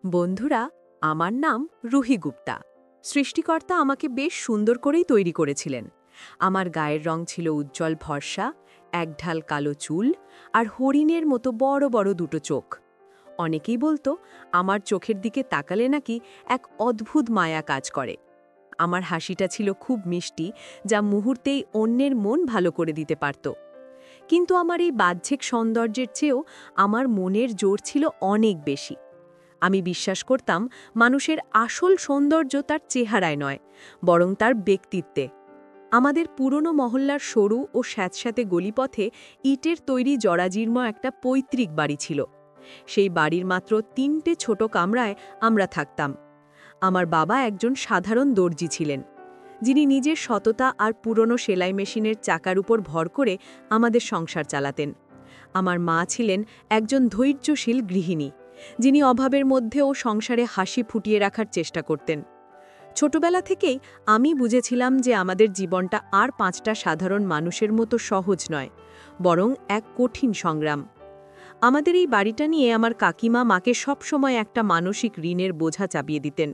বন্ধুরা, আমার নাম রুহি গুপ্তা। সৃষ্টিকর্তা আমাকে বেশ সুন্দর করেই তৈরি করেছিলেন। আমার গায়ের রং ছিল উজ্জ্বল ফর্সা, একঢাল কালো চুল আর হরিণের মতো বড় বড় দুটো চোখ। অনেকেই বলতো আমার চোখের দিকে তাকালে নাকি এক অদ্ভুত মায়া কাজ করে। আমার হাসিটা ছিল খুব মিষ্টি, যা মুহূর্তেই অন্যের মন ভালো করে দিতে পারত। কিন্তু আমার এই বাহ্যিক সৌন্দর্যের চেয়েও আমার মনের জোর ছিল অনেক বেশি। আমি বিশ্বাস করতাম মানুষের আসল সৌন্দর্য তার চেহারায় নয়, বরং তার ব্যক্তিত্বে। আমাদের পুরনো মহল্লার সরু ও স্যাঁতস্যাঁতে গলিপথে ইটের তৈরি জরাজীর্ণ একটা পৈতৃক বাড়ি ছিল। সেই বাড়ির মাত্র ৩টে ছোট কামরায় আমরা থাকতাম। আমার বাবা একজন সাধারণ দর্জি ছিলেন, যিনি নিজের সততা আর পুরনো সেলাই মেশিনের চাকার উপর ভর করে আমাদের সংসার চালাতেন। আমার মা ছিলেন একজন ধৈর্যশীল গৃহিণী, যিনি অভাবের মধ্যেও সংসারে হাসি ফুটিয়ে রাখার চেষ্টা করতেন। ছোটবেলা থেকেই আমি বুঝেছিলাম যে আমাদের জীবনটা আর ৫টা সাধারণ মানুষের মতো সহজ নয়, বরং এক কঠিন সংগ্রাম। আমাদের এই বাড়িটা নিয়ে আমার কাকিমা মাকে সবসময় একটা মানসিক ঋণের বোঝা চাপিয়ে দিতেন।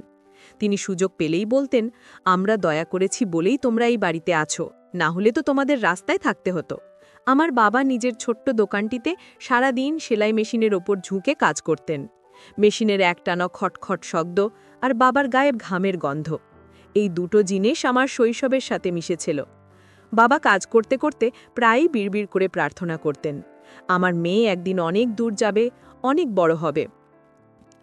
তিনি সুযোগ পেলেই বলতেন, আমরা দয়া করেছি বলেই তোমরা এই বাড়িতে আছো, না হলে তো তোমাদের রাস্তায় থাকতে হতো। আমার বাবা নিজের ছোট্ট দোকানটিতে সারাদিন সেলাই মেশিনের ওপর ঝুঁকে কাজ করতেন। মেশিনের একটানা খটখট শব্দ আর বাবার গায়ে ঘামের গন্ধ, এই দুটো জিনিস আমার শৈশবের সাথে মিশেছিল। বাবা কাজ করতে করতে প্রায়ই বিড়বিড় করে প্রার্থনা করতেন, আমার মেয়ে একদিন অনেক দূর যাবে, অনেক বড় হবে।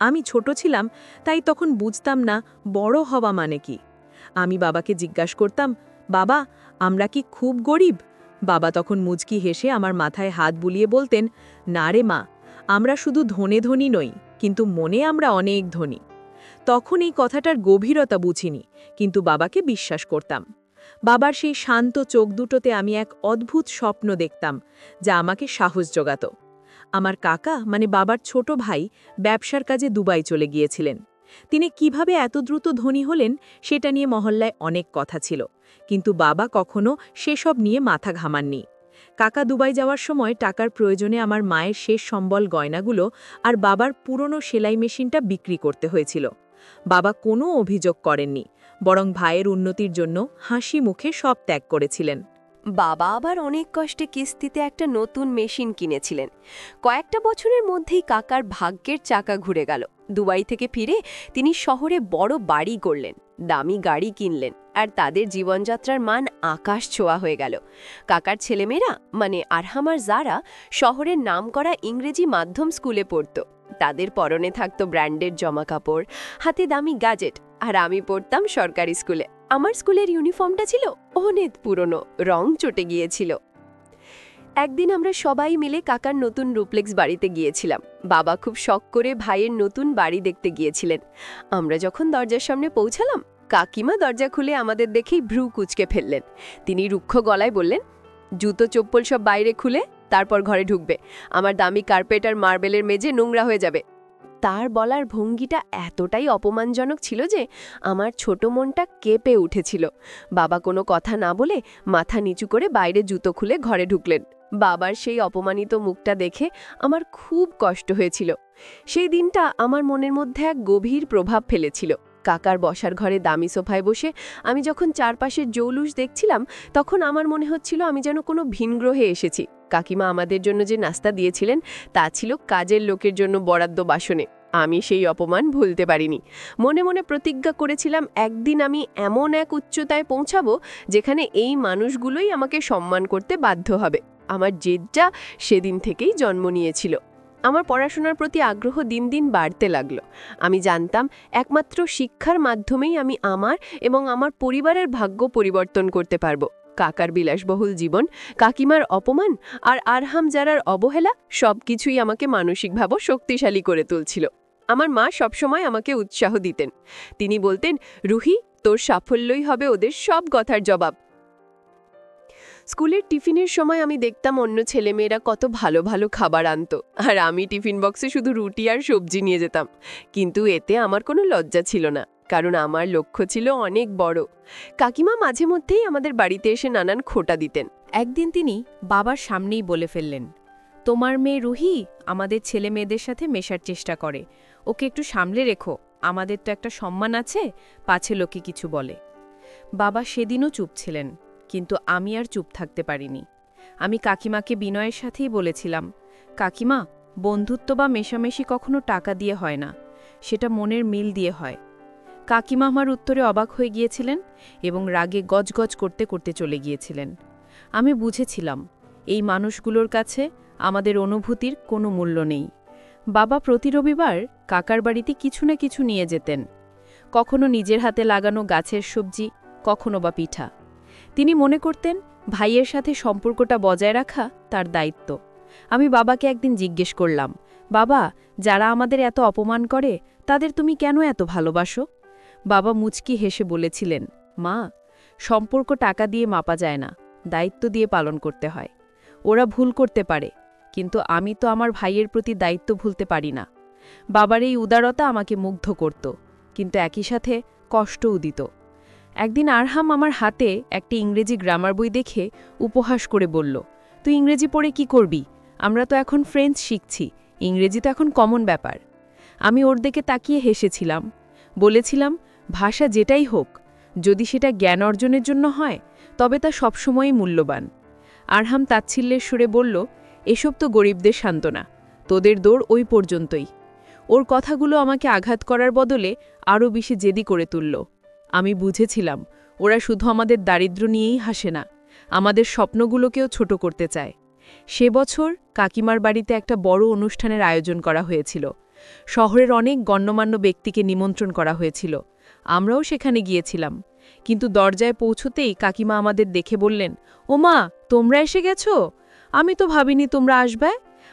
আমি ছোট ছিলাম, তাই তখন বুঝতাম না বড় হওয়া মানে কি। আমি বাবাকে জিজ্ঞাসা করতাম, বাবা, আমরা কি খুব গরিব? বাবা তখন মুচকি হেসে আমার মাথায় হাত বুলিয়ে বলতেন, না রে মা, আমরা শুধু ধনী নই, কিন্তু মনে আমরা অনেক ধনী। তখন এই কথাটার গভীরতা বুঝিনি, কিন্তু বাবাকে বিশ্বাস করতাম। বাবার সেই শান্ত চোখ দুটোতে আমি এক অদ্ভুত স্বপ্ন দেখতাম, যা আমাকে সাহস জোগাত। আমার কাকা মানে বাবার ছোট ভাই ব্যবসার কাজে দুবাই চলে গিয়েছিলেন। তিনি কিভাবে এত দ্রুত ধনী হলেন সেটা নিয়ে মহল্লায় অনেক কথা ছিল, কিন্তু বাবা কখনো সেসব নিয়ে মাথা ঘামাননি। কাকা দুবাই যাওয়ার সময় টাকার প্রয়োজনে আমার মায়ের শেষ সম্বল গয়নাগুলো আর বাবার পুরনো সেলাই মেশিনটা বিক্রি করতে হয়েছিল। বাবা কোনো অভিযোগ করেননি, বরং ভাইয়ের উন্নতির জন্য হাসি মুখে সব ত্যাগ করেছিলেন। বাবা আবার অনেক কষ্টে কিস্তিতে একটা নতুন মেশিন কিনেছিলেন। কয়েকটা বছরের মধ্যেই কাকার ভাগ্যের চাকা ঘুরে গেল। দুবাই থেকে ফিরে তিনি শহরে বড় বাড়ি করলেন, দামি গাড়ি কিনলেন, আর তাদের জীবনযাত্রার মান আকাশ ছোঁয়া হয়ে গেল। কাকার ছেলেমেয়েরা মানে আরহাম আর জারা শহরের নামকরা ইংরেজি মাধ্যম স্কুলে পড়ত। তাদের পরনে থাকতো ব্র্যান্ডের জামাকাপড়, হাতে দামি গ্যাজেট, আর আমি পড়তাম সরকারি স্কুলে। আমার স্কুলের ইউনিফর্মটা ছিল অনেক পুরনো, রং চটে গিয়েছিল। একদিন আমরা সবাই মিলে কাকার নতুন ডুপ্লেক্স বাড়িতে গিয়েছিলাম। বাবা খুব শখ করে ভাইয়ের নতুন বাড়ি দেখতে গিয়েছিলেন। আমরা যখন দরজার সামনে পৌঁছালাম, কাকিমা দরজা খুলে আমাদের দেখেই ভ্রু কুঁচকে ফেললেন। তিনি রুক্ষ গলায় বললেন, জুতো চপ্পল সব বাইরে খুলে তারপর ঘরে ঢুকবে, আমার দামি কার্পেট আর মার্বেলের মেঝে নোংরা হয়ে যাবে। তার বলার ভঙ্গিটা এতটাই অপমানজনক ছিল যে আমার ছোট মনটা কেঁপে উঠেছিল। বাবা কোনো কথা না বলে মাথা নিচু করে বাইরে জুতো খুলে ঘরে ঢুকলেন। বাবার সেই অপমানিত মুখটা দেখে আমার খুব কষ্ট হয়েছিল। সেই দিনটা আমার মনের মধ্যে এক গভীর প্রভাব ফেলেছিল। কাকার বসার ঘরে দামি সোফায় বসে আমি যখন চারপাশের জৌলুস দেখছিলাম, তখন আমার মনে হচ্ছিল আমি যেন কোনো ভিনগ্রহে এসেছি। কাকিমা আমাদের জন্য যে নাস্তা দিয়েছিলেন তা ছিল কাজের লোকের জন্য বরাদ্দ বাসনে। আমি সেই অপমান ভুলতে পারিনি। মনে মনে প্রতিজ্ঞা করেছিলাম একদিন আমি এমন এক উচ্চতায় পৌঁছাবো যেখানে এই মানুষগুলোই আমাকে সম্মান করতে বাধ্য হবে। আমার জেদটা সেদিন থেকেই জন্ম নিয়েছিল। আমার পড়াশোনার প্রতি আগ্রহ দিন দিন বাড়তে লাগলো। আমি জানতাম একমাত্র শিক্ষার মাধ্যমেই আমি আমার এবং আমার পরিবারের ভাগ্য পরিবর্তন করতে পারবো। কাকার বিলাসবহুল জীবন, কাকিমার অপমান আর আরহাম জারার অবহেলা সবকিছুই আমাকে মানসিকভাবে শক্তিশালী করে তুলছিল। আমার মা সবসময় আমাকে উৎসাহ দিতেন। তিনি বলতেন, রুহি, তোর সাফল্যই হবে ওদের সব কথার জবাব। স্কুলের টিফিনের সময় আমি দেখতাম অন্য ছেলেমেয়েরা কত ভালো ভালো খাবার আনতো, আর আমি টিফিন বক্সে শুধু রুটি আর সবজি নিয়ে যেতাম। কিন্তু এতে আমার কোনো লজ্জা ছিল না, কারণ আমার লক্ষ্য ছিল অনেক বড়। কাকিমা মাঝে মধ্যেই আমাদের বাড়িতে এসে নানান খোঁটা দিতেন। একদিন তিনি বাবার সামনেই বলে ফেললেন, তোমার মেয়ে রুহি আমাদের ছেলে মেয়েদের সাথে মেশার চেষ্টা করে, ওকে একটু সামলে রেখো, আমাদের তো একটা সম্মান আছে, পাছে লোকে কিছু বলে। বাবা সেদিনও চুপ ছিলেন, কিন্তু আমি আর চুপ থাকতে পারিনি। আমি কাকিমাকে বিনয়ের সাথেই বলেছিলাম, কাকিমা, বন্ধুত্ব বা মেশামেশি কখনো টাকা দিয়ে হয় না, সেটা মনের মিল দিয়ে হয়। কাকিমা আমার উত্তরে অবাক হয়ে গিয়েছিলেন এবং রাগে গজগজ করতে করতে চলে গিয়েছিলেন। আমি বুঝেছিলাম এই মানুষগুলোর কাছে আমাদের অনুভূতির কোনো মূল্য নেই। বাবা প্রতি রবিবার কাকার বাড়িতে কিছু না কিছু নিয়ে যেতেন, কখনো নিজের হাতে লাগানো গাছের সবজি, কখনো বা পিঠা। তিনি মনে করতেন ভাইয়ের সাথে সম্পর্কটা বজায় রাখা তার দায়িত্ব। আমি বাবাকে একদিন জিজ্ঞেস করলাম, বাবা, যারা আমাদের এত অপমান করে তাদের তুমি কেন এত ভালোবাসো? বাবা মুচকি হেসে বলেছিলেন, মা, সম্পর্ক টাকা দিয়ে মাপা যায় না, দায়িত্ব দিয়ে পালন করতে হয়। ওরা ভুল করতে পারে, কিন্তু আমি তো আমার ভাইয়ের প্রতি দায়িত্ব ভুলতে পারি না। বাবার এই উদারতা আমাকে মুগ্ধ করত, কিন্তু একই সাথে কষ্টও দিত। একদিন আরহাম আমার হাতে একটি ইংরেজি গ্রামার বই দেখে উপহাস করে বলল, তুই ইংরেজি পড়ে কি করবি? আমরা তো এখন ফ্রেঞ্চ শিখছি, ইংরেজি তো এখন কমন ব্যাপার। আমি ওর দিকে তাকিয়ে হেসেছিলাম, বলেছিলাম, ভাষা যেটাই হোক, যদি সেটা জ্ঞান অর্জনের জন্য হয় তবে তা সবসময়ই মূল্যবান। আরহাম তাচ্ছিল্যের সুরে বলল, এসব তো গরিবদের সান্ত্বনা, তোদের দৌড় ওই পর্যন্তই। ওর কথাগুলো আমাকে আঘাত করার বদলে আরও বেশি জেদি করে তুলল। আমি বুঝেছিলাম ওরা শুধু আমাদের দারিদ্র্য নিয়েই হাসে না, আমাদের স্বপ্নগুলোকেও ছোট করতে চায়। সে বছর কাকিমার বাড়িতে একটা বড় অনুষ্ঠানের আয়োজন করা হয়েছিল। শহরের অনেক গণ্যমান্য ব্যক্তিকে নিমন্ত্রণ করা হয়েছিল। আমরাও সেখানে গিয়েছিলাম, কিন্তু দরজায় পৌঁছতেই কাকিমা আমাদের দেখে বললেন, ওমা, তোমরা এসে গেছো? আমি তো ভাবিনি তোমরা আসবে।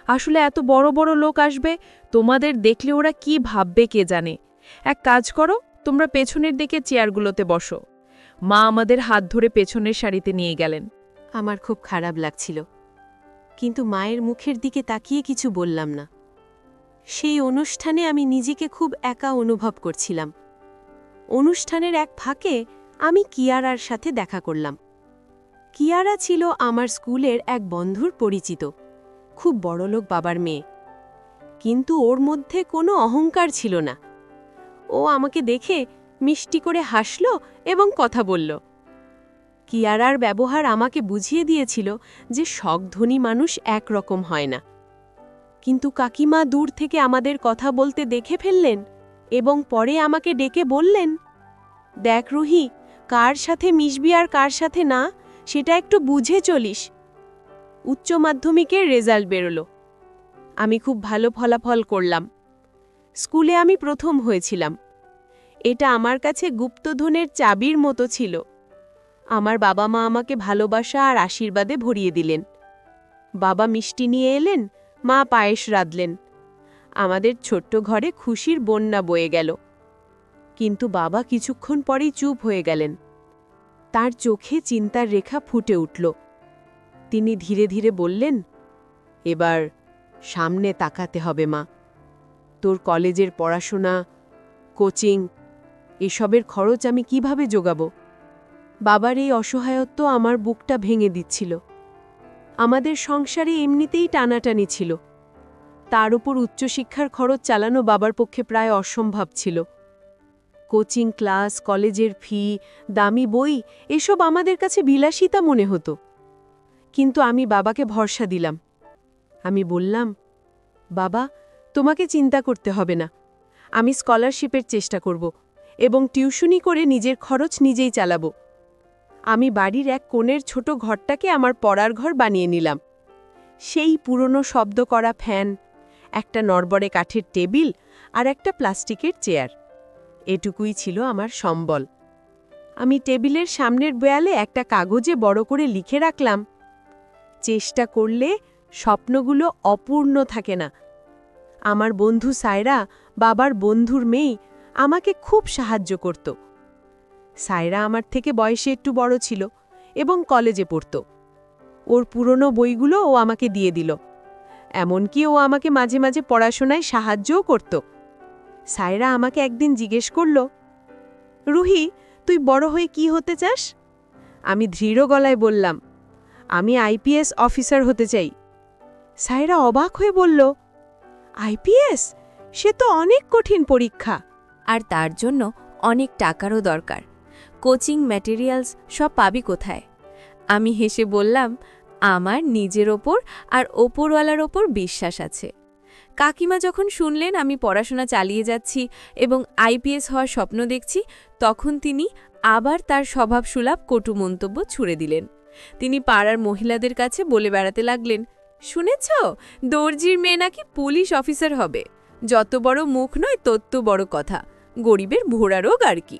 আসলে এত বড় বড় লোক আসবে, তোমাদের দেখলে ওরা কি ভাববে কে জানে। এক কাজ করো, তোমরা পেছনের দিকে চেয়ারগুলোতে বসো। মা আমাদের হাত ধরে পেছনের সারিতে নিয়ে গেলেন। আমার খুব খারাপ লাগছিল, কিন্তু মায়ের মুখের দিকে তাকিয়ে কিছু বললাম না। সেই অনুষ্ঠানে আমি নিজেকে খুব একা অনুভব করছিলাম। অনুষ্ঠানের এক ফাঁকে আমি কিয়ারার সাথে দেখা করলাম। কিয়ারা ছিল আমার স্কুলের এক বন্ধুর পরিচিত, খুব বড়লোক বাবার মেয়ে, কিন্তু ওর মধ্যে কোনো অহংকার ছিল না। ও আমাকে দেখে মিষ্টি করে হাসল এবং কথা বলল। কিয়ারার ব্যবহার আমাকে বুঝিয়ে দিয়েছিল যে শখধনী মানুষ একরকম হয় না। কিন্তু কাকিমা দূর থেকে আমাদের কথা বলতে দেখে ফেললেন এবং পরে আমাকে ডেকে বললেন, দেখ রুহি, কার সাথে মিশবি আর কার সাথে না, সেটা একটু বুঝে চলিস। উচ্চ মাধ্যমিকের রেজাল্ট বেরোলো। আমি খুব ভালো ফলাফল করলাম। স্কুলে আমি প্রথম হয়েছিলাম। এটা আমার কাছে গুপ্তধনের চাবির মতো ছিল। আমার বাবা মা আমাকে ভালোবাসা আর আশীর্বাদে ভরিয়ে দিলেন। বাবা মিষ্টি নিয়ে এলেন, মা পায়েস রাঁধলেন। আমাদের ছোট্ট ঘরে খুশির বন্যা বয়ে গেল। কিন্তু বাবা কিছুক্ষণ পরেই চুপ হয়ে গেলেন। তার চোখে চিন্তার রেখা ফুটে উঠল। তিনি ধীরে ধীরে বললেন, এবার সামনে তাকাতে হবে মা। তোর কলেজের পড়াশোনা, কোচিং, এসবের খরচ আমি কিভাবে জোগাব? বাবার এই অসহায়ত্ব আমার বুকটা ভেঙে দিচ্ছিল। আমাদের সংসারে এমনিতেই টানাটানি ছিল, তার উপর উচ্চশিক্ষার খরচ চালানো বাবার পক্ষে প্রায় অসম্ভব ছিল। কোচিং ক্লাস, কলেজের ফি, দামি বই, এসব আমাদের কাছে বিলাসিতা মনে হতো। কিন্তু আমি বাবাকে ভরসা দিলাম। আমি বললাম, বাবা, তোমাকে চিন্তা করতে হবে না, আমি স্কলারশিপের চেষ্টা করব এবং টিউশনি করে নিজের খরচ নিজেই চালাব। আমি বাড়ির এক কোণের ছোট ঘরটাকে আমার পড়ার ঘর বানিয়ে নিলাম। সেই পুরনো শব্দ করা ফ্যান, একটা নড়বড়ে কাঠের টেবিল আর একটা প্লাস্টিকের চেয়ার, এটুকুই ছিল আমার সম্বল। আমি টেবিলের সামনের দেয়ালে একটা কাগজে বড় করে লিখে রাখলাম, চেষ্টা করলে স্বপ্নগুলো অপূর্ণ থাকে না। আমার বন্ধু সায়রা, বাবার বন্ধুর মেয়ে, আমাকে খুব সাহায্য করত। সায়রা আমার থেকে বয়সে একটু বড় ছিল এবং কলেজে পড়ত। ওর পুরনো বইগুলো ও আমাকে দিয়ে দিল। এমনকি ও আমাকে মাঝে মাঝে পড়াশোনায় সাহায্যও করত। সায়রা আমাকে একদিন জিজ্ঞেস করল, রুহি, তুই বড় হয়ে কি হতে চাস? আমি দৃঢ় গলায় বললাম, আমি আইপিএস অফিসার হতে চাই। সায়রা অবাক হয়ে বলল, আইপিএস? সে তো অনেক কঠিন পরীক্ষা। আর তার জন্য অনেক টাকারও দরকার। কোচিং ম্যাটেরিয়ালস সব পাবি কোথায়? আমি হেসে বললাম, আমার নিজের ওপর আর ওপরওয়ালার ওপর বিশ্বাস আছে। কাকিমা যখন শুনলেন আমি পড়াশোনা চালিয়ে যাচ্ছি এবং আইপিএস হওয়ার স্বপ্ন দেখছি, তখন তিনি আবার তার স্বভাবসুলভ কটু মন্তব্য ছুড়ে দিলেন। তিনি পাড়ার মহিলাদের কাছে বলে বেড়াতে লাগলেন, শুনেছ, দর্জির মেয়ে নাকি পুলিশ অফিসার হবে। যত বড় মুখ নয় তত বড় কথা, গরিবের ভোড়া রোগ আর কি।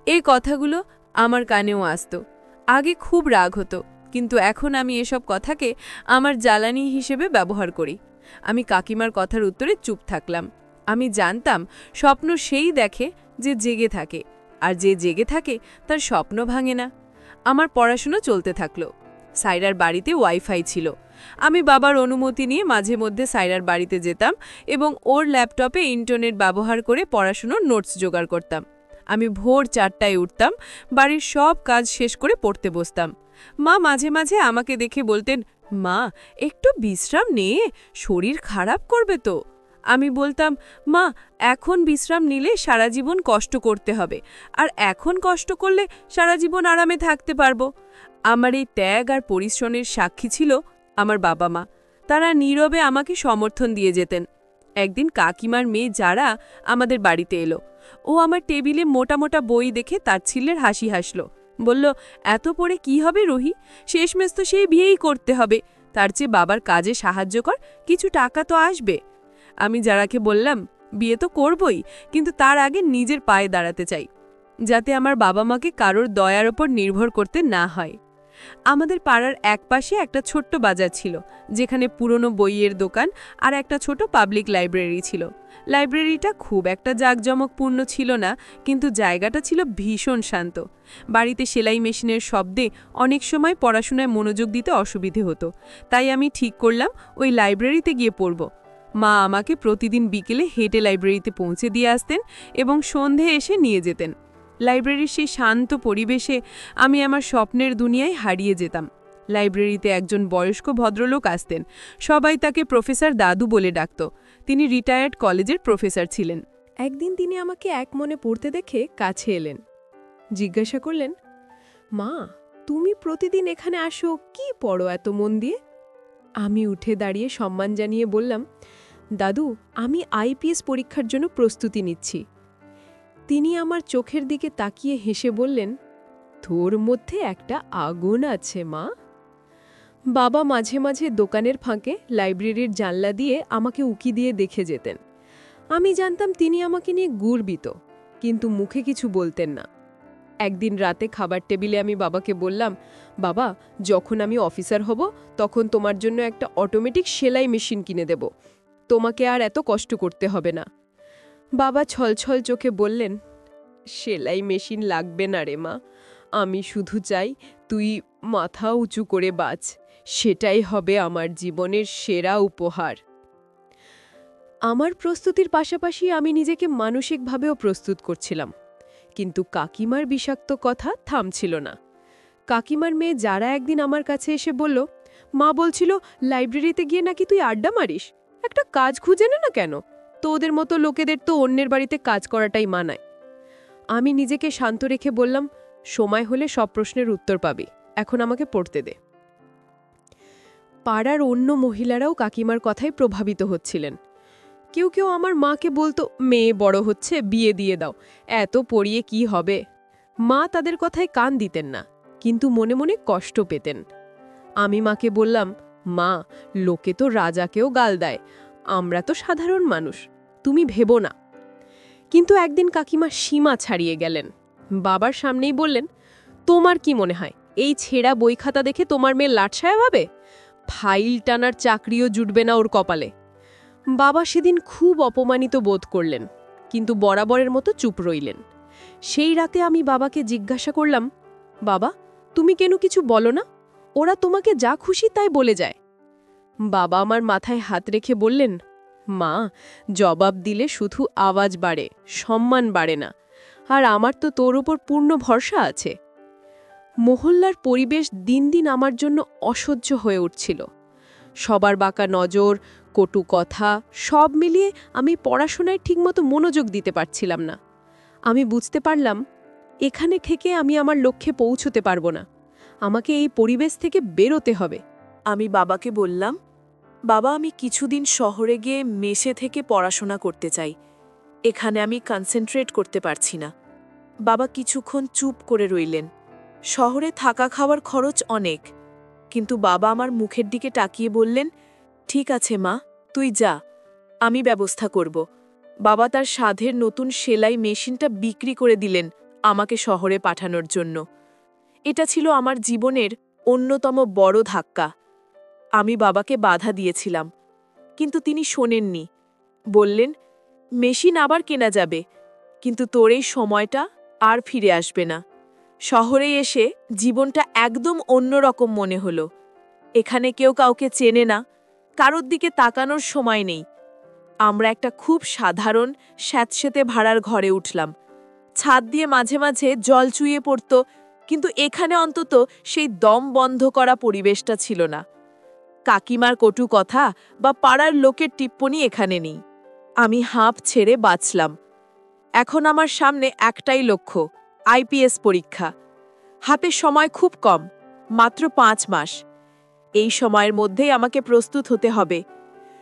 এই কথাগুলো আমার কানেও আসত। আগে খুব রাগ হতো, কিন্তু এখন আমি এসব কথাকে আমার জ্বালানি হিসেবে ব্যবহার করি। আমি কাকিমার কথার উত্তরে চুপ থাকলাম। আমি জানতাম স্বপ্ন সেই দেখে যে জেগে থাকে, আর যে জেগে থাকে তার স্বপ্ন ভাঙে না। আমার পড়াশোনা চলতে থাকলো। সায়রার বাড়িতে ওয়াইফাই ছিল। আমি বাবার অনুমতি নিয়ে মাঝে মধ্যে সায়রার বাড়িতে যেতাম এবং ওর ল্যাপটপে ইন্টারনেট ব্যবহার করে পড়াশোনার নোটস জোগাড় করতাম। আমি ভোর 4টায় উঠতাম, বাড়ির সব কাজ শেষ করে পড়তে বসতাম। মা মাঝে মাঝে আমাকে দেখে বলতেন, মা একটু বিশ্রাম নে, শরীর খারাপ করবে তো। আমি বলতাম, মা এখন বিশ্রাম নিলে সারা জীবন কষ্ট করতে হবে, আর এখন কষ্ট করলে সারা জীবন আরামে থাকতে পারবো। আমার এই ত্যাগ আর পরিশ্রমের সাক্ষী ছিল আমার বাবা মা। তারা নীরবে আমাকে সমর্থন দিয়ে যেতেন। একদিন কাকিমার মেয়ে যারা আমাদের বাড়িতে এলো। ও আমার টেবিলে মোটা মোটা বই দেখে তাচ্ছিল্যের হাসি হাসল। বলল, এত পড়ে কি হবে রুহি? শেষমেশ তো সেই বিয়েই করতে হবে। তার চেয়ে বাবার কাজে সাহায্য কর, কিছু টাকা তো আসবে। আমি যারাকে বললাম, বিয়ে তো করবই, কিন্তু তার আগে নিজের পায়ে দাঁড়াতে চাই, যাতে আমার বাবা মাকে কারোর দয়ার ওপর নির্ভর করতে না হয়। আমাদের পাড়ার একপাশে একটা ছোট্ট বাজার ছিল, যেখানে পুরনো বইয়ের দোকান আর একটা ছোট পাবলিক লাইব্রেরি ছিল। লাইব্রেরিটা খুব একটা জাঁকজমকপূর্ণ ছিল না, কিন্তু জায়গাটা ছিল ভীষণ শান্ত। বাড়িতে সেলাই মেশিনের শব্দে অনেক সময় পড়াশোনায় মনোযোগ দিতে অসুবিধে হতো, তাই আমি ঠিক করলাম ওই লাইব্রেরিতে গিয়ে পড়ব। মা আমাকে প্রতিদিন বিকেলে হেঁটে লাইব্রেরিতে পৌঁছে দিয়ে আসতেন এবং সন্ধে এসে নিয়ে যেতেন। লাইব্রেরির সেই শান্ত পরিবেশে আমি আমার স্বপ্নের দুনিয়ায় হারিয়ে যেতাম। লাইব্রেরিতে একজন বয়স্ক ভদ্রলোক আসতেন। সবাই তাকে প্রফেসর দাদু বলে ডাকত। তিনি রিটায়ার্ড কলেজের প্রফেসর ছিলেন। একদিন তিনি আমাকে এক মনে পড়তে দেখে কাছে এলেন। জিজ্ঞাসা করলেন, মা তুমি প্রতিদিন এখানে আসো, কি পড়ো এত মন দিয়ে? আমি উঠে দাঁড়িয়ে সম্মান জানিয়ে বললাম, দাদু আমি আইপিএস পরীক্ষার জন্য প্রস্তুতি নিচ্ছি। তিনি আমার চোখের দিকে তাকিয়ে হেসে বললেন, তোর মধ্যে একটা আগুন আছে মা। বাবা মাঝে মাঝে দোকানের ফাঁকে লাইব্রেরির জানলা দিয়ে আমাকে উকি দিয়ে দেখে যেতেন। আমি জানতাম তিনি আমাকে নিয়ে গর্বিত, কিন্তু মুখে কিছু বলতেন না। একদিন রাতে খাবার টেবিলে আমি বাবাকে বললাম, বাবা যখন আমি অফিসার হব তখন তোমার জন্য একটা অটোমেটিক সেলাই মেশিন কিনে দেব, তোমাকে আর এত কষ্ট করতে হবে না। বাবা ছলছল চোখে বললেন, সেলাই মেশিন লাগবে না রে মা, আমি শুধু চাই তুই মাথা উঁচু করে বাঁচ, সেটাই হবে আমার জীবনের সেরা উপহার। আমার প্রস্তুতির পাশাপাশি আমি নিজেকে মানসিকভাবেও প্রস্তুত করছিলাম, কিন্তু কাকিমার বিষাক্ত কথা থামছিল না। কাকিমার মেয়ে যারা একদিন আমার কাছে এসে বলল, মা বলছিল লাইব্রেরিতে গিয়ে নাকি তুই আড্ডা মারিস, একটা কাজ খুঁজে নে না কেন, তো ওদের মতো লোকেদের তো অন্যের বাড়িতে কাজ করাটাই মানায়। আমি নিজেকে শান্ত রেখে বললাম, সময় হলে সব প্রশ্নের উত্তর পাবি, এখন আমাকে পড়তে দে। পাড়ার অন্য মহিলারাও কাকিমার কথায় প্রভাবিত হচ্ছিলেন। কেউ কেউ আমার মাকে বলতো, মেয়ে বড় হচ্ছে, বিয়ে দিয়ে দাও, এত পড়িয়ে কি হবে। মা তাদের কথায় কান দিতেন না, কিন্তু মনে মনে কষ্ট পেতেন। আমি মাকে বললাম, মা লোকে তো রাজাকেও গাল দেয়, আমরা তো সাধারণ মানুষ, তুমি ভেবো না। কিন্তু একদিন কাকিমা সীমা ছাড়িয়ে গেলেন। বাবার সামনেই বললেন, তোমার কি মনে হয় এই ছেঁড়া বই খাতা দেখে তোমার মেয়ে লাটসায়া ভাবে? ফাইল টানার চাকরিও জুটবে না ওর কপালে। বাবা সেদিন খুব অপমানিত বোধ করলেন, কিন্তু বরাবরের মতো চুপ রইলেন। সেই রাতে আমি বাবাকে জিজ্ঞাসা করলাম, বাবা তুমি কেন কিছু বলো না? ওরা তোমাকে যা খুশি তাই বলে যায়। বাবা আমার মাথায় হাত রেখে বললেন, মা জবাব দিলে শুধু আওয়াজ বাড়ে, সম্মান বাড়ে না, আর আমার তো তোর ওপর পূর্ণ ভরসা আছে। মহল্লার পরিবেশ দিন দিন আমার জন্য অসহ্য হয়ে উঠছিল। সবার বাঁকা নজর, কটু কথা সব মিলিয়ে আমি পড়াশোনায় ঠিকমতো মনোযোগ দিতে পারছিলাম না। আমি বুঝতে পারলাম এখানে থেকে আমি আমার লক্ষ্যে পৌঁছতে পারবো না। আমাকে এই পরিবেশ থেকে বেরোতে হবে। আমি বাবাকে বললাম, বাবা আমি কিছুদিন শহরে গিয়ে মেসে থেকে পড়াশোনা করতে চাই, এখানে আমি কনসেন্ট্রেট করতে পারছি না। বাবা কিছুক্ষণ চুপ করে রইলেন। শহরে থাকা খাওয়ার খরচ অনেক, কিন্তু বাবা আমার মুখের দিকে তাকিয়ে বললেন, ঠিক আছে মা, তুই যা, আমি ব্যবস্থা করব। বাবা তার সাধের নতুন সেলাই মেশিনটা বিক্রি করে দিলেন আমাকে শহরে পাঠানোর জন্য। এটা ছিল আমার জীবনের অন্যতম বড় ধাক্কা। আমি বাবাকে বাধা দিয়েছিলাম, কিন্তু তিনি শোনেননি। বললেন, মেশিন আবার কেনা যাবে, কিন্তু তোর এই সময়টা আর ফিরে আসবে না। শহরে এসে জীবনটা একদম অন্যরকম মনে হলো। এখানে কেউ কাউকে চেনে না, কারোর দিকে তাকানোর সময় নেই। আমরা একটা খুব সাধারণ স্যাঁতসেঁতে ভাড়ার ঘরে উঠলাম। ছাদ দিয়ে মাঝে মাঝে জল চুইয়ে পড়ত, কিন্তু এখানে অন্তত সেই দম বন্ধ করা পরিবেশটা ছিল না। কাকিমার কটু কথা বা পাড়ার লোকের টিপ্পনি এখানে নেই। আমি হাঁপ ছেড়ে বাঁচলাম। এখন আমার সামনে একটাই লক্ষ্য, আইপিএস পরীক্ষা। হাতে সময় খুব কম, মাত্র 5 মাস। এই সময়ের মধ্যেই আমাকে প্রস্তুত হতে হবে।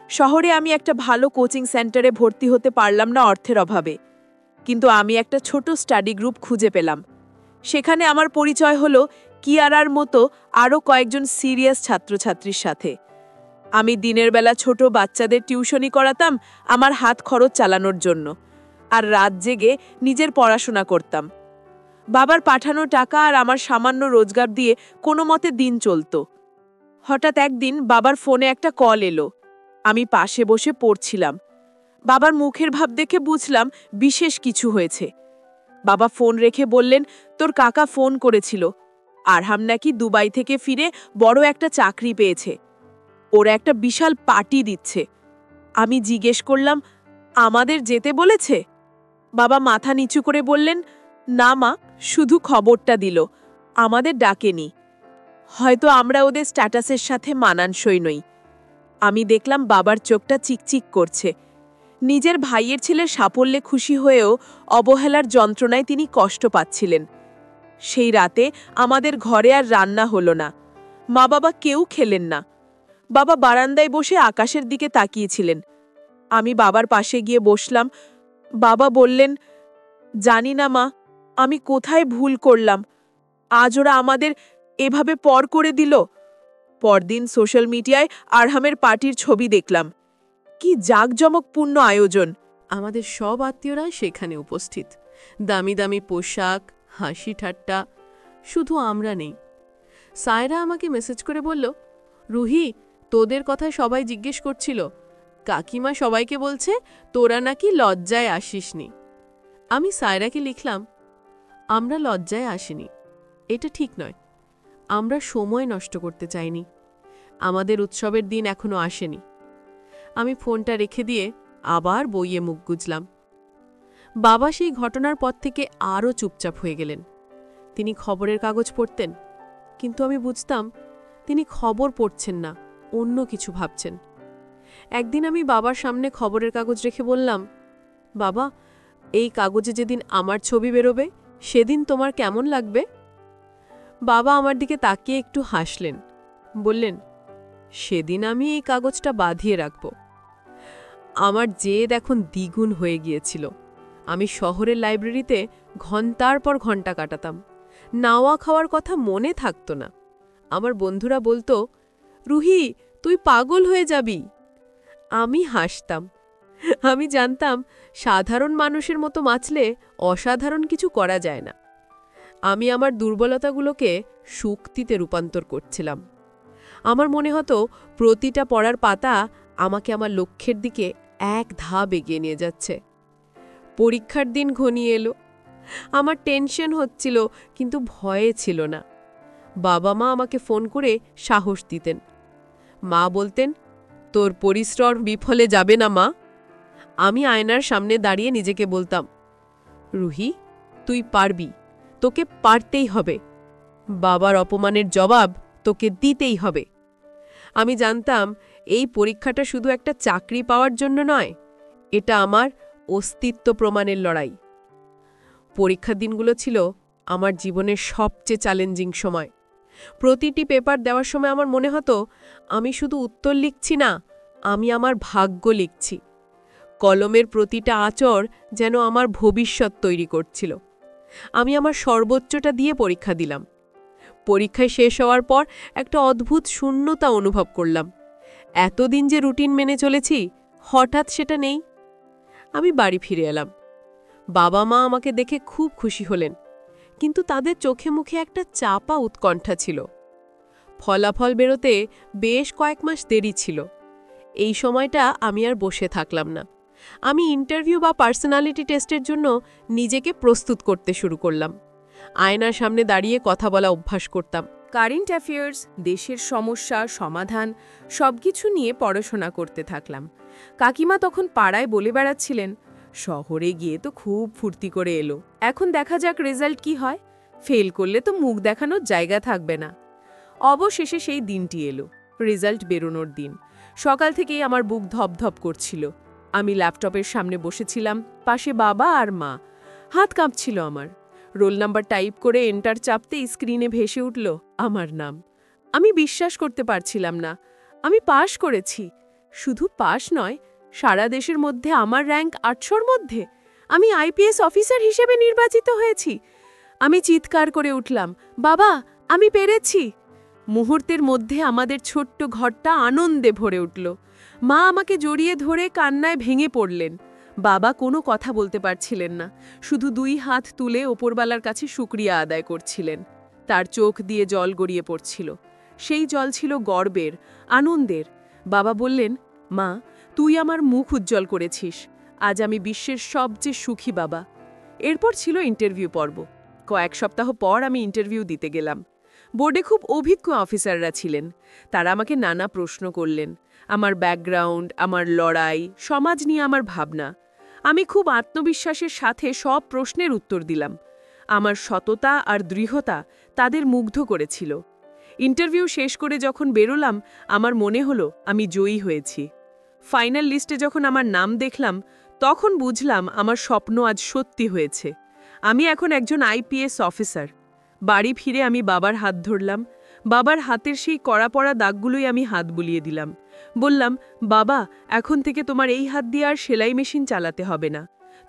শহরে আমি একটা ভালো কোচিং সেন্টারে ভর্তি হতে পারলাম না অর্থের অভাবে, কিন্তু আমি একটা ছোট স্টাডি গ্রুপ খুঁজে পেলাম। সেখানে আমার পরিচয় হলো কিয়ারার মতো আরও কয়েকজন সিরিয়াস ছাত্রছাত্রীর সাথে। আমি দিনের বেলা ছোট বাচ্চাদের টিউশনি করাতাম আমার হাত খরচ চালানোর জন্য, আর রাত জেগে নিজের পড়াশোনা করতাম। বাবার পাঠানো টাকা আর আমার সামান্য রোজগার দিয়ে কোনো মতে দিন চলত। হঠাৎ একদিন বাবার ফোনে একটা কল এলো। আমি পাশে বসে পড়ছিলাম। বাবার মুখের ভাব দেখে বুঝলাম বিশেষ কিছু হয়েছে। বাবা ফোন রেখে বললেন, তোর কাকা ফোন করেছিল, আরহাম নাকি দুবাই থেকে ফিরে বড় একটা চাকরি পেয়েছে, ওরা একটা বিশাল পার্টি দিচ্ছে। আমি জিজ্ঞেস করলাম, আমাদের যেতে বলেছে? বাবা মাথা নিচু করে বললেন, না মা, শুধু খবরটা দিল, আমাদের ডাকেনি। হয়তো আমরা ওদের স্ট্যাটাসের সাথে মানানসই নই। আমি দেখলাম বাবার চোখটা চিকচিক করছে। নিজের ভাইয়ের ছেলের সাফল্যে খুশি হয়েও অবহেলার যন্ত্রণায় তিনি কষ্ট পাচ্ছিলেন। সেই রাতে আমাদের ঘরে আর রান্না হলো না। মা বাবা কেউ খেলেন না। বাবা বারান্দায় বসে আকাশের দিকে তাকিয়েছিলেন। আমি বাবার পাশে গিয়ে বসলাম। বাবা বললেন, জানি না মা, আমি কোথায় ভুল করলাম, আজ ওরা আমাদের এভাবে পর করে দিল। পরদিন সোশ্যাল মিডিয়ায় আরহামের পার্টির ছবি দেখলাম। কি জাঁকজমকপূর্ণ আয়োজন! আমাদের সব আত্মীয়রা সেখানে উপস্থিত। দামি দামি পোশাক, হাসি ঠাট্টা। শুধু আমরা নেই। সায়রা আমাকে মেসেজ করে বলল, রুহি, তোদের কথা সবাই জিজ্ঞেস করছিল, কাকিমা সবাইকে বলছে তোরা নাকি লজ্জায় আসিসনি। আমি সায়রাকে লিখলাম, আমরা লজ্জায় আসিনি, এটা ঠিক নয়। আমরা সময় নষ্ট করতে চাইনি। আমাদের উৎসবের দিন এখনো আসেনি। আমি ফোনটা রেখে দিয়ে আবার বইয়ে মুখ গুজলাম। বাবা সেই ঘটনার পর থেকে আরও চুপচাপ হয়ে গেলেন। তিনি খবরের কাগজ পড়তেন, কিন্তু আমি বুঝতাম তিনি খবর পড়ছেন না, অন্য কিছু ভাবছেন। একদিন আমি বাবার সামনে খবরের কাগজ রেখে বললাম, বাবা, এই কাগজে যেদিন আমার ছবি বেরোবে সেদিন তোমার কেমন লাগবে? বাবা আমার দিকে তাকিয়ে একটু হাসলেন, বললেন, সেদিন আমি এই কাগজটা বাঁধিয়ে রাখব। আমার জেদ এখন দ্বিগুণ হয়ে গিয়েছিল। আমি শহরের লাইব্রেরিতে ঘন্টার পর ঘন্টা কাটাতাম। নাওয়া খাওয়ার কথা মনে থাকত না। আমার বন্ধুরা বলতো, রুহি, তুই পাগল হয়ে যাবি। আমি হাসতাম। আমি জানতাম সাধারণ মানুষের মতো বাঁচলে অসাধারণ কিছু করা যায় না। আমি আমার দুর্বলতাগুলোকে শক্তিতে রূপান্তর করছিলাম। আমার মনে হতো প্রতিটা পড়ার পাতা আমাকে আমার লক্ষ্যের দিকে এক ধাপ এগিয়ে নিয়ে যাচ্ছে। পরীক্ষার দিন ঘনিয়ে এলো। আমার টেনশন হচ্ছিল, কিন্তু ভয়ে ছিল না। বাবা মা আমাকে ফোন করে সাহস দিতেন। মা বলতেন, তোর পরিশ্রম বিফলে যাবে না মা। আমি আয়নার সামনে দাঁড়িয়ে নিজেকে বলতাম, রুহি, তুই পারবি, তোকে পারতেই হবে। বাবার অপমানের জবাব তোকে দিতেই হবে। আমি জানতাম এই পরীক্ষাটা শুধু একটা চাকরি পাওয়ার জন্য নয়, এটা আমার অস্তিত্ব প্রমাণের লড়াই। পরীক্ষার দিনগুলো ছিল আমার জীবনের সবচেয়ে চ্যালেঞ্জিং সময়। প্রতিটি পেপার দেওয়ার সময় আমার মনে হতো আমি শুধু উত্তর লিখছি না, আমি আমার ভাগ্য লিখছি। কলমের প্রতিটা আঁচড় যেন আমার ভবিষ্যৎ তৈরি করছিল। আমি আমার সর্বোচ্চটা দিয়ে পরীক্ষা দিলাম। পরীক্ষায় শেষ হওয়ার পর একটা অদ্ভুত শূন্যতা অনুভব করলাম। এতদিন যে রুটিন মেনে চলেছি, হঠাৎ সেটা নেই। আমি বাড়ি ফিরে এলাম। বাবা মা আমাকে দেখে খুব খুশি হলেন, কিন্তু তাদের চোখে মুখে একটা চাপা উৎকণ্ঠা ছিল। ফলাফল বেরোতে বেশ কয়েক মাস দেরি ছিল। এই সময়টা আমি আর বসে থাকলাম না। আমি ইন্টারভিউ বা পার্সোনালিটি টেস্টের জন্য নিজেকে প্রস্তুত করতে শুরু করলাম। আয়নার সামনে দাঁড়িয়ে কথা বলা অভ্যাস করতাম। কারেন্ট অ্যাফেয়ার্স, দেশের সমস্যা, সমাধান সবকিছু নিয়ে পড়াশোনা করতে থাকলাম। কাকিমা তখন পাড়ায় বলে বেড়াচ্ছিলেন, শহরে গিয়ে তো খুব ফুর্তি করে এলো, এখন দেখা যাক রেজাল্ট কি হয়, ফেল করলে তো মুখ দেখানোর জায়গা থাকবে না। অবশেষে সেই দিনটি এলো, রেজাল্ট বেরোনোর দিন। সকাল থেকেই আমার বুক ধপধপ করছিল। আমি ল্যাপটপের সামনে বসেছিলাম, পাশে বাবা আর মা। হাত কাঁপছিল আমার। রোল নাম্বার টাইপ করে এন্টার চাপতেই স্ক্রিনে ভেসে উঠল আমার নাম। আমি বিশ্বাস করতে পারছিলাম না। আমি পাশ করেছি। শুধু পাশ নয়, সারা দেশের মধ্যে আমার র্যাঙ্ক ৮০০-র মধ্যে। আমি আইপিএস অফিসার হিসেবে নির্বাচিত হয়েছি। আমি চিৎকার করে উঠলাম, বাবা, আমি পেরেছি। মুহূর্তের মধ্যে আমাদের ছোট্ট ঘরটা আনন্দে ভরে উঠল। মা আমাকে জড়িয়ে ধরে কান্নায় ভেঙে পড়লেন। বাবা কোনো কথা বলতে পারছিলেন না, শুধু ২ হাত তুলে ওপরবালার কাছে শুকরিয়া আদায় করছিলেন। তার চোখ দিয়ে জল গড়িয়ে পড়ছিল। সেই জল ছিল গর্বের, আনন্দের। বাবা বললেন, মা, তুই আমার মুখ উজ্জ্বল করেছিস। আজ আমি বিশ্বের সবচেয়ে সুখী বাবা। এরপর ছিল ইন্টারভিউ পর্ব। কয়েক সপ্তাহ পর আমি ইন্টারভিউ দিতে গেলাম। বোর্ডে খুব অভিজ্ঞ অফিসাররা ছিলেন। তারা আমাকে নানা প্রশ্ন করলেন, আমার ব্যাকগ্রাউন্ড, আমার লড়াই, সমাজ নিয়ে আমার ভাবনা। আমি খুব আত্মবিশ্বাসের সাথে সব প্রশ্নের উত্তর দিলাম। আমার সততা আর দৃঢ়তা তাদের মুগ্ধ করেছিল। ইন্টারভিউ শেষ করে যখন বেরোলাম, আমার মনে হলো আমি জয়ী হয়েছি। ফাইনাল লিস্টে যখন আমার নাম দেখলাম, তখন বুঝলাম আমার স্বপ্ন আজ সত্যি হয়েছে। আমি এখন একজন আইপিএস অফিসার। বাড়ি ফিরে আমি বাবার হাত ধরলাম। বাবার হাতের সেই কড়া পড়া দাগগুলোই আমি হাত বুলিয়ে দিলাম। বললাম, বাবা, এখন থেকে তোমার এই হাত দিয়ে আর সেলাই মেশিন চালাতে হবে না।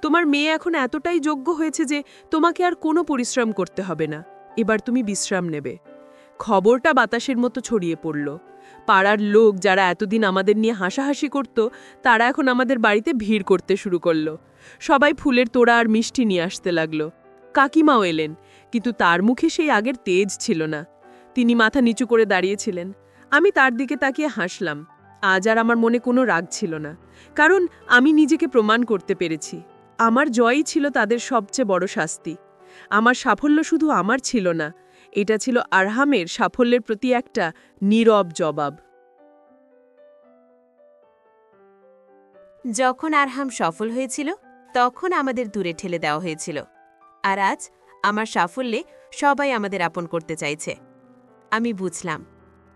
তোমার মেয়ে এখন এতটাই যোগ্য হয়েছে যে তোমাকে আর কোনো পরিশ্রম করতে হবে না। এবার তুমি বিশ্রাম নেবে। খবরটা বাতাসের মতো ছড়িয়ে পড়ল। পাড়ার লোক যারা এতদিন আমাদের নিয়ে হাসাহাসি করত, তারা এখন আমাদের বাড়িতে ভিড় করতে শুরু করল। সবাই ফুলের তোড়া আর মিষ্টি নিয়ে আসতে লাগল। কাকিমাও এলেন, কিন্তু তার মুখে সেই আগের তেজ ছিল না। তিনি মাথা নিচু করে দাঁড়িয়েছিলেন। আমি তার দিকে তাকিয়ে হাসলাম। আজ আর আমার মনে কোনো রাগ ছিল না, কারণ আমি নিজেকে প্রমাণ করতে পেরেছি। আমার জয়ই ছিল তাদের সবচেয়ে বড় শাস্তি। আমার সাফল্য শুধু আমার ছিল না, এটা ছিল আরহামের সাফল্যের প্রতি একটা নীরব জবাব। যখন আরহাম সফল হয়েছিল, তখন আমাদের দূরে ঠেলে দেওয়া হয়েছিল। আর আজ আমার সাফল্যে সবাই আমাদের আপন করতে চাইছে। আমি বুঝলাম,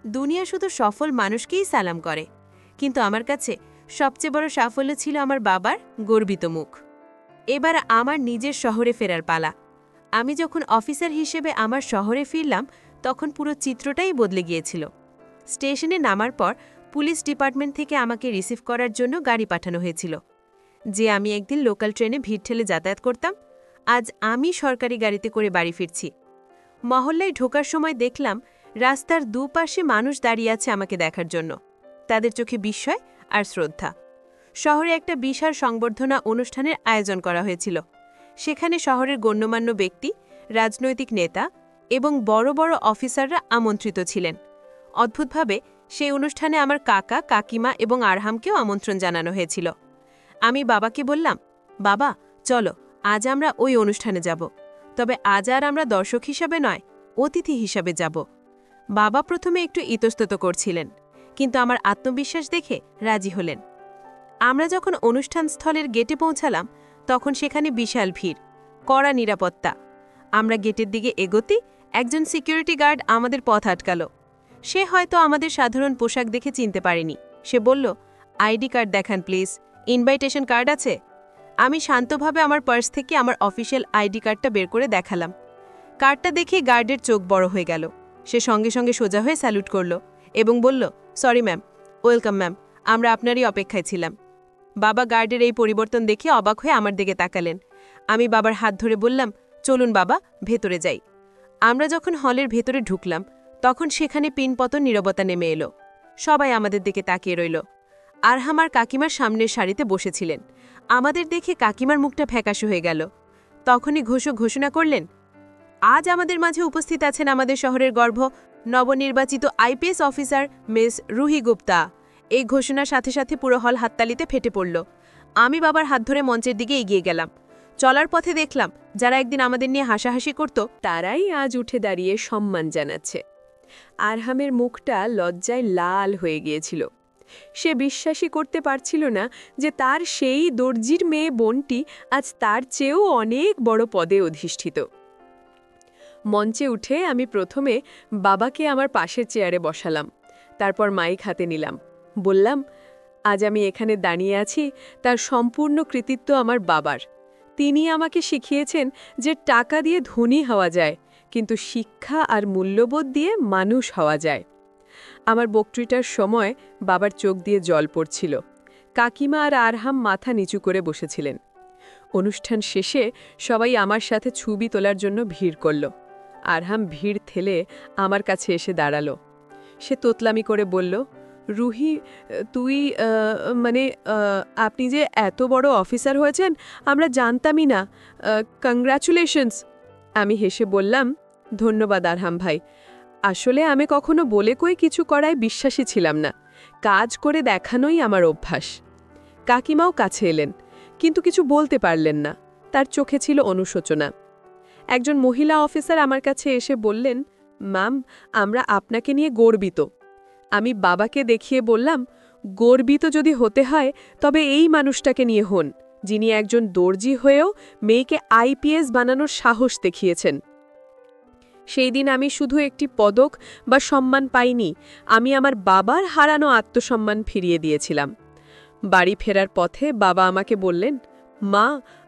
দুনিয়া শুধু সফল মানুষকেই সালাম করে, কিন্তু আমার কাছে সবচেয়ে বড় সাফল্য ছিল আমার বাবার গর্বিত মুখ। এবার আমার নিজের শহরে ফেরার পালা। আমি যখন অফিসার হিসেবে আমার শহরে ফিরলাম, তখন পুরো চিত্রটাই বদলে গিয়েছিল। স্টেশনে নামার পর পুলিশ ডিপার্টমেন্ট থেকে আমাকে রিসিভ করার জন্য গাড়ি পাঠানো হয়েছিল। যে আমি একদিন লোকাল ট্রেনে ভিড় ঠেলে যাতায়াত করতাম, আজ আমি সরকারি গাড়িতে করে বাড়ি ফিরছি। মহল্লায় ঢোকার সময় দেখলাম রাস্তার দুপাশে মানুষ দাঁড়িয়ে আছে আমাকে দেখার জন্য। তাদের চোখে বিস্ময় আর শ্রদ্ধা। শহরে একটা বিশাল সংবর্ধনা অনুষ্ঠানের আয়োজন করা হয়েছিল। সেখানে শহরের গণ্যমান্য ব্যক্তি, রাজনৈতিক নেতা এবং বড় বড় অফিসাররা আমন্ত্রিত ছিলেন। অদ্ভুতভাবে সেই অনুষ্ঠানে আমার কাকা, কাকিমা এবং আরহামকেও আমন্ত্রণ জানানো হয়েছিল। আমি বাবাকে বললাম, বাবা, চলো আজ আমরা ওই অনুষ্ঠানে যাব। তবে আজ আর আমরা দর্শক হিসাবে নয়, অতিথি হিসাবে যাব। বাবা প্রথমে একটু ইতস্তত করছিলেন, কিন্তু আমার আত্মবিশ্বাস দেখে রাজি হলেন। আমরা যখন অনুষ্ঠানস্থলের গেটে পৌঁছালাম, তখন সেখানে বিশাল ভিড়, কড়া নিরাপত্তা। আমরা গেটের দিকে এগোতেই একজন সিকিউরিটি গার্ড আমাদের পথ আটকাল। সে হয়তো আমাদের সাধারণ পোশাক দেখে চিনতে পারেনি। সে বলল, আইডি কার্ড দেখান প্লিজ, ইনভাইটেশন কার্ড আছে? আমি শান্তভাবে আমার পার্স থেকে আমার অফিসিয়াল আইডি কার্ডটা বের করে দেখালাম। কার্ডটা দেখে গার্ডের চোখ বড় হয়ে গেল। সে সঙ্গে সঙ্গে সোজা হয়ে স্যালুট করল এবং বলল, সরি ম্যাম, ওয়েলকাম ম্যাম, আমরা আপনারই অপেক্ষায় ছিলাম। বাবা গার্ডের এই পরিবর্তন দেখে অবাক হয়ে আমার দিকে তাকালেন। আমি বাবার হাত ধরে বললাম, চলুন বাবা, ভেতরে যাই। আমরা যখন হলের ভেতরে ঢুকলাম তখন সেখানে পিনপতন নীরবতা নেমে এলো। সবাই আমাদের দিকে তাকিয়ে রইল। আরহাম আর কাকিমার সামনের সারিতে বসেছিলেন। আমাদের দেখে কাকিমার মুখটা ফ্যাকাশে হয়ে গেল। তখনই ঘোষক ঘোষণা করলেন, আজ আমাদের মাঝে উপস্থিত আছেন আমাদের শহরের গর্ভ, নবনির্বাচিত IPS officer miss Ruhi Gupta. এই ঘোষণার সাথে সাথে পুরো হল হাততালিতে ফেটে পড়ল। আমি বাবার হাত ধরে মঞ্চের দিকে এগিয়ে গেলাম। চলার পথে দেখলাম যারা একদিন আমাদের নিয়ে হাসাহাসি করত তারাই আজ উঠে দাঁড়িয়ে সম্মান জানাচ্ছে। আরহামের মুখটা লজ্জায় লাল হয়ে গিয়েছিল। সে বিশ্বাসই করতে পারছিল না যে তার সেই দর্জির মেয়ে বোনটি আজ তার চেয়েও অনেক বড় পদে অধিষ্ঠিত। মঞ্চে উঠে আমি প্রথমে বাবাকে আমার পাশের চেয়ারে বসালাম, তারপর মাইক হাতে নিলাম। বললাম, আজ আমি এখানে দাঁড়িয়ে আছি তার সম্পূর্ণ কৃতিত্ব আমার বাবার। তিনি আমাকে শিখিয়েছেন যে টাকা দিয়ে ধনী হওয়া যায়, কিন্তু শিক্ষা আর মূল্যবোধ দিয়ে মানুষ হওয়া যায়। আমার বক্তৃতার সময় বাবার চোখ দিয়ে জল পড়ছিল। কাকিমা আর আরহাম মাথা নিচু করে বসেছিলেন। অনুষ্ঠান শেষে সবাই আমার সাথে ছবি তোলার জন্য ভিড় করল। আরহাম ভিড় ঠেলে আমার কাছে এসে দাঁড়ালো। সে তোতলামি করে বলল, রুহি, তুই আপনি যে এত বড় অফিসার হয়েছেন আমরা জানতামই না। কংগ্রাচুলেশনস। আমি হেসে বললাম, ধন্যবাদ আরহাম ভাই। আসলে আমি কখনো বলে কই কিছু করায় বিশ্বাসী ছিলাম না। কাজ করে দেখানোই আমার অভ্যাস। কাকিমাও কাছে এলেন, কিন্তু কিছু বলতে পারলেন না। তার চোখে ছিল অনুশোচনা। একজন মহিলা অফিসার আমার কাছে এসে বললেন, ম্যাম, আমরা আপনাকে নিয়ে গর্বিত। আমি বাবাকে দেখিয়ে বললাম, গর্বিত যদি হতে হয় তবে এই মানুষটাকে নিয়ে হন, যিনি একজন দর্জি হয়েও মেয়েকে আইপিএস বানানোর সাহস দেখিয়েছেন। সেই দিন আমি শুধু একটি পদক বা সম্মান পাইনি, আমি আমার বাবার হারানো আত্মসম্মান ফিরিয়ে দিয়েছিলাম। বাড়ি ফেরার পথে বাবা আমাকে বললেন, মা,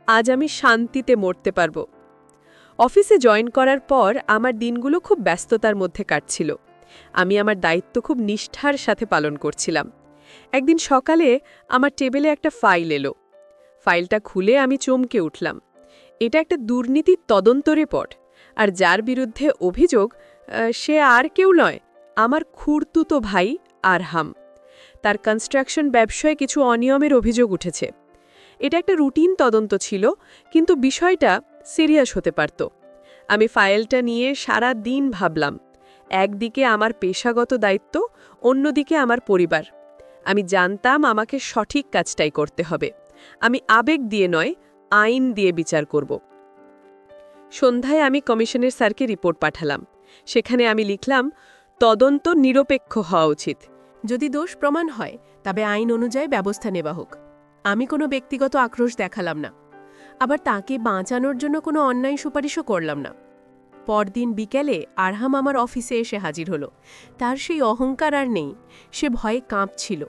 আজ আমি শান্তিতে মরতে পারব। অফিসে জয়েন করার পর আমার দিনগুলো খুব ব্যস্ততার মধ্যে কাটছিল। আমি আমার দায়িত্ব খুব নিষ্ঠার সাথে পালন করছিলাম। একদিন সকালে আমার টেবিলে একটা ফাইল এলো। ফাইলটা খুলে আমি চমকে উঠলাম। এটা একটা দুর্নীতির তদন্ত রিপোর্ট, আর যার বিরুদ্ধে অভিযোগ সে আর কেউ নয়, আমার খুড়তুতো ভাই আরহাম। তার কনস্ট্রাকশন ব্যবসায় কিছু অনিয়মের অভিযোগ উঠেছে। এটা একটা রুটিন তদন্ত ছিল, কিন্তু বিষয়টা সিরিয়াস হতে পারত। আমি ফাইলটা নিয়ে সারা দিন ভাবলাম। একদিকে আমার পেশাগত দায়িত্ব, অন্যদিকে আমার পরিবার। আমি জানতাম আমাকে সঠিক কাজটাই করতে হবে। আমি আবেগ দিয়ে নয়, আইন দিয়ে বিচার করব। সন্ধ্যায় আমি কমিশনের স্যারকে রিপোর্ট পাঠালাম। সেখানে আমি লিখলাম, তদন্ত নিরপেক্ষ হওয়া উচিত। যদি দোষ প্রমাণ হয় তবে আইন অনুযায়ী ব্যবস্থা নেওয়া হোক। আমি কোনো ব্যক্তিগত আক্রোশ দেখালাম না, আবার তাকে বাঁচানোর জন্য কোনো অন্যায় সুপারিশও করলাম না। পরদিন বিকেলে আরহাম আমার অফিসে এসে হাজির হলো। তার সেই অহংকার আর নেই, সে ভয়ে কাঁপছিল।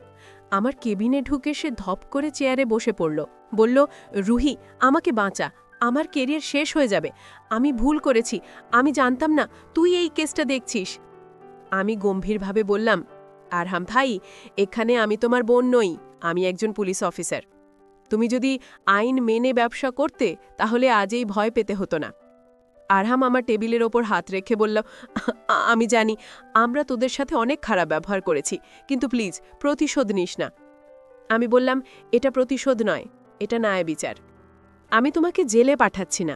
আমার কেবিনে ঢুকে সে ধপ করে চেয়ারে বসে পড়ল। বলল, রুহি, আমাকে বাঁচা, আমার কেরিয়ার শেষ হয়ে যাবে। আমি ভুল করেছি, আমি জানতাম না তুই এই কেসটা দেখছিস। আমি গম্ভীরভাবে বললাম, আরহাম ভাই, এখানে আমি তোমার বোন নই, আমি একজন পুলিশ অফিসার। তুমি যদি আইন মেনে ব্যবসা করতে তাহলে আজ এই ভয় পেতে হতো না। আরহাম আমার টেবিলের ওপর হাত রেখে বলল, আমি জানি আমরা তোদের সাথে অনেক খারাপ ব্যবহার করেছি, কিন্তু প্লিজ প্রতিশোধ নিস না। আমি বললাম, এটা প্রতিশোধ নয়, এটা ন্যায় বিচার। আমি তোমাকে জেলে পাঠাচ্ছি না,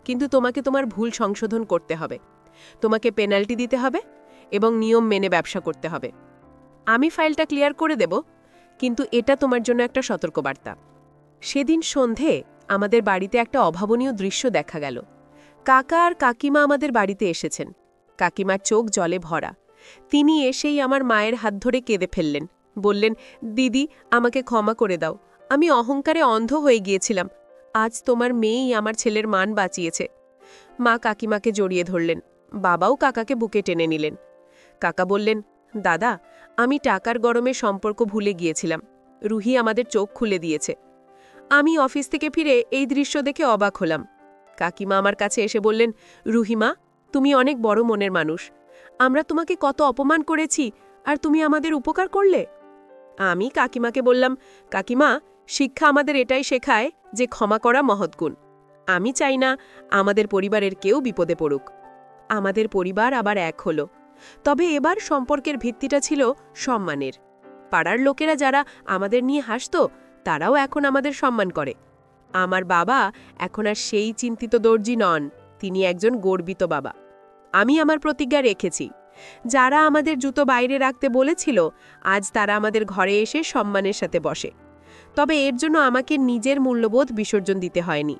কিন্তু তোমাকে তোমার ভুল সংশোধন করতে হবে। তোমাকে পেনাল্টি দিতে হবে এবং নিয়ম মেনে ব্যবসা করতে হবে। আমি ফাইলটা ক্লিয়ার করে দেব, কিন্তু এটা তোমার জন্য একটা সতর্কবার্তা। সেদিন সন্ধে আমাদের বাড়িতে একটা অভাবনীয় দৃশ্য দেখা গেল। কাকা আর কাকিমা আমাদের বাড়িতে এসেছেন। কাকিমার চোখ জলে ভরা। তিনি এসেই আমার মায়ের হাত ধরে কেঁদে ফেললেন। বললেন, দিদি, আমাকে ক্ষমা করে দাও, আমি অহংকারে অন্ধ হয়ে গিয়েছিলাম। আজ তোমার মেয়েই আমার ছেলের মান বাঁচিয়েছে। মা কাকিমাকে জড়িয়ে ধরলেন, বাবাও কাকাকে বুকে টেনে নিলেন। কাকা বললেন, দাদা, আমি টাকার গরমে সম্পর্ক ভুলে গিয়েছিলাম। রুহি আমাদের চোখ খুলে দিয়েছে। আমি অফিস থেকে ফিরে এই দৃশ্য দেখে অবাক হলাম। কাকিমা আমার কাছে এসে বললেন, রুহিমা, তুমি অনেক বড় মনের মানুষ। আমরা তোমাকে কত অপমান করেছি, আর তুমি আমাদের উপকার করলে। আমি কাকিমাকে বললাম, কাকিমা, শিক্ষা আমাদের এটাই শেখায় যে ক্ষমা করা মহৎ গুণ। আমি চাই না আমাদের পরিবারের কেউ বিপদে পড়ুক। আমাদের পরিবার আবার এক হলো। তবে এবার সম্পর্কের ভিত্তিটা ছিল সম্মানের। পাড়ার লোকেরা যারা আমাদের নিয়ে হাসত, তারাও এখন আমাদের সম্মান করে। আমার বাবা এখন আর সেই চিন্তিত দর্জি নন, তিনি একজন গর্বিত বাবা। আমি আমার প্রতিজ্ঞা রেখেছি। যারা আমাদের জুতো বাইরে রাখতে বলেছিল, আজ তারা আমাদের ঘরে এসে সম্মানের সাথে বসে। তবে এর জন্য আমাকে নিজের মূল্যবোধ বিসর্জন দিতে হয়নি।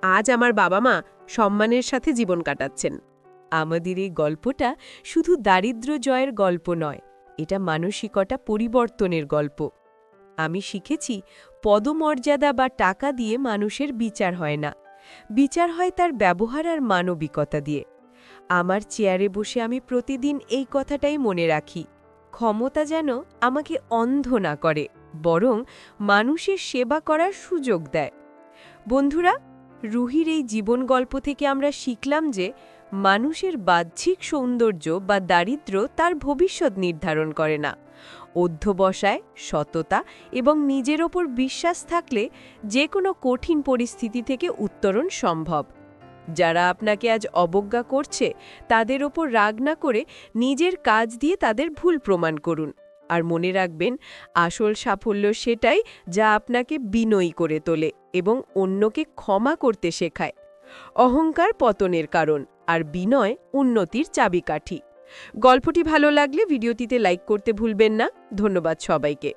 আজ আমার বাবা মা সম্মানের সাথে জীবন কাটাচ্ছেন। আমাদের এই গল্পটা শুধু দারিদ্র্য জয়ের গল্প নয়, এটা মানসিকতা পরিবর্তনের গল্প। আমি শিখেছি, পদমর্যাদা বা টাকা দিয়ে মানুষের বিচার হয় না, বিচার হয় তার ব্যবহার আর মানবিকতা দিয়ে। আমার চেয়ারে বসে আমি প্রতিদিন এই কথাটাই মনে রাখি, ক্ষমতা যেন আমাকে অন্ধ না করে, বরং মানুষের সেবা করার সুযোগ দেয়। বন্ধুরা, রুহির এই জীবন গল্প থেকে আমরা শিখলাম যে মানুষের বাহ্যিক সৌন্দর্য বা দারিদ্র্য তার ভবিষ্যৎ নির্ধারণ করে না। অধ্যবসায়, সততা এবং নিজের ওপর বিশ্বাস থাকলে যে কোনো কঠিন পরিস্থিতি থেকে উত্তরণ সম্ভব। যারা আপনাকে আজ অবজ্ঞা করছে, তাদের ওপর রাগ না করে নিজের কাজ দিয়ে তাদের ভুল প্রমাণ করুন। আর মনে রাখবেন, আসল সাফল্য সেটাই যা আপনাকে বিনয়ী করে তোলে এবং অন্যকে ক্ষমা করতে শেখায়। অহংকার পতনের কারণ, আর বিনয় উন্নতির চাবিকাঠি। গল্পটি ভালো লাগলে ভিডিওটিতে লাইক করতে ভুলবেন না। ধন্যবাদ সবাইকে।